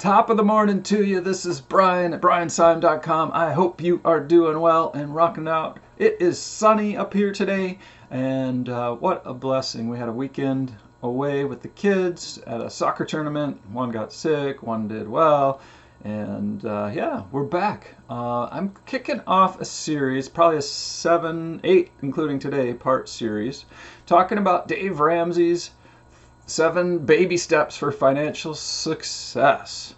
Top of the morning to you. This is Brian at briansyme.com. I hope you are doing well and rocking out. It is sunny up here today, and what a blessing. We had a weekend away with the kids at a soccer tournament. One got sick, one did well, and yeah, we're back. I'm kicking off a series, probably a 7, 8, including today, part series, talking about Dave Ramsey's 7 baby steps for financial success.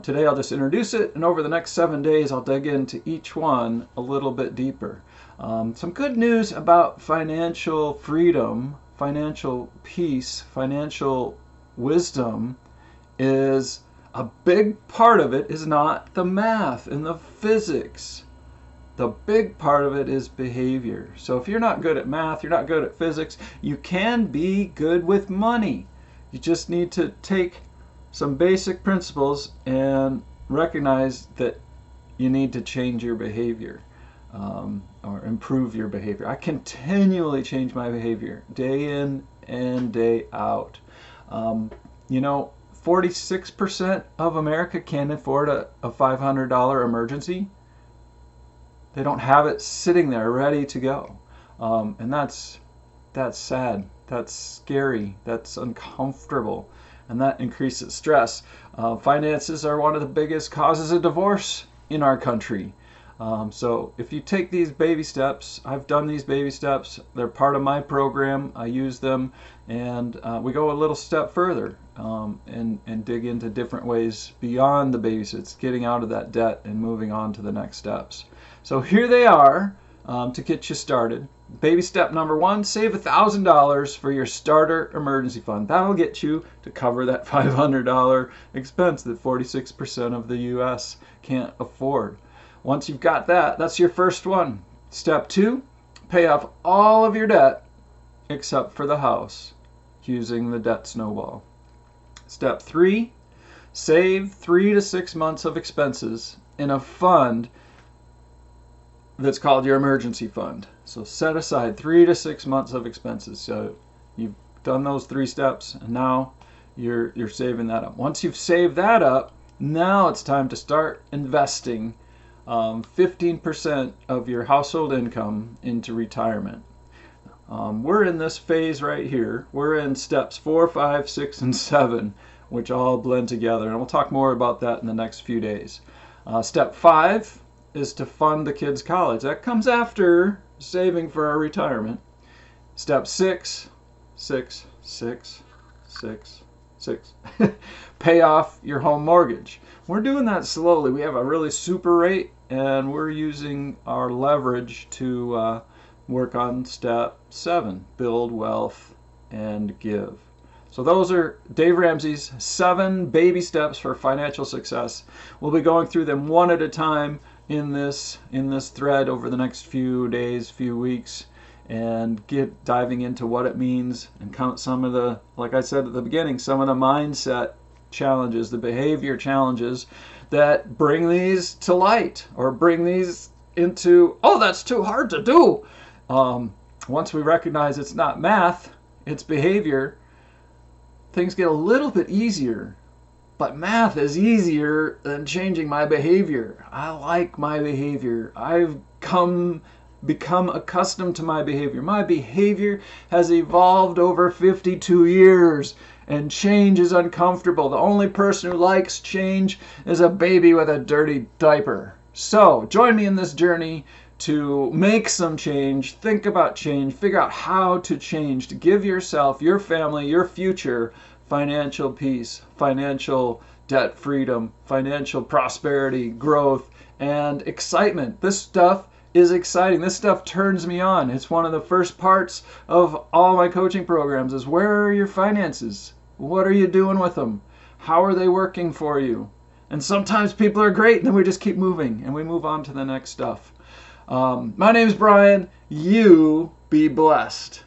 Today I'll just introduce it, and over the next 7 days I'll dig into each one a little bit deeper. Some good news about financial freedom, financial peace, financial wisdom is a big part of it is not the math and the physics. The big part of it is behavior. So if you're not good at math, you're not good at physics, you can be good with money. You just need to take some basic principles and recognize that you need to change your behavior or improve your behavior. I continually change my behavior day in and day out. 46% of America can't afford a $500 emergency. They don't have it sitting there ready to go. And that's sad. That's scary. That's uncomfortable. And that increases stress. Finances are one of the biggest causes of divorce in our country. So if you take these baby steps, I've done these baby steps. They're part of my program. I use them. And we go a little step further and dig into different ways beyond the baby steps, getting out of that debt and moving on to the next steps. So here they are to get you started. Baby step number 1, save $1,000 for your starter emergency fund. That'll get you to cover that $500 expense that 46% of the U.S. can't afford. Once you've got that, that's your first one. Step 2, pay off all of your debt except for the house using the debt snowball. Step 3, save 3 to 6 months of expenses in a fund that's called your emergency fund. So set aside 3 to 6 months of expenses. So you've done those 3 steps, and now you're saving that up. Once you've saved that up, now it's time to start investing 15% of your household income into retirement. We're in this phase right here. We're in steps 4, 5, 6, and 7, which all blend together. And we'll talk more about that in the next few days. Step 5 is to fund the kids' college. That comes after saving for our retirement. Step 6, 6, 6, 6, 6. Pay off your home mortgage. We're doing that slowly. We have a really super rate, and we're using our leverage to work on step 7, build wealth and give. So those are Dave Ramsey's 7 baby steps for financial success. We'll be going through them one at a time in this thread over the next few days, few weeks, and diving into what it means and count some of the, like I said at the beginning, some of the mindset challenges, the behavior challenges that bring these to light or bring these into, oh, that's too hard to do. Once we recognize it's not math, it's behavior, things get a little bit easier. But math is easier than changing my behavior. I like my behavior. I've become accustomed to my behavior. My behavior has evolved over 52 years, and change is uncomfortable. The only person who likes change is a baby with a dirty diaper. So join me in this journey to make some change, think about change, figure out how to change, to give yourself, your family, your future financial peace, financial debt freedom, financial prosperity, growth, and excitement. This stuff is exciting. This stuff turns me on. It's one of the first parts of all my coaching programs is, where are your finances? What are you doing with them? How are they working for you? And sometimes people are great, and then we just keep moving, and we move on to the next stuff. My name's Brian. You be blessed.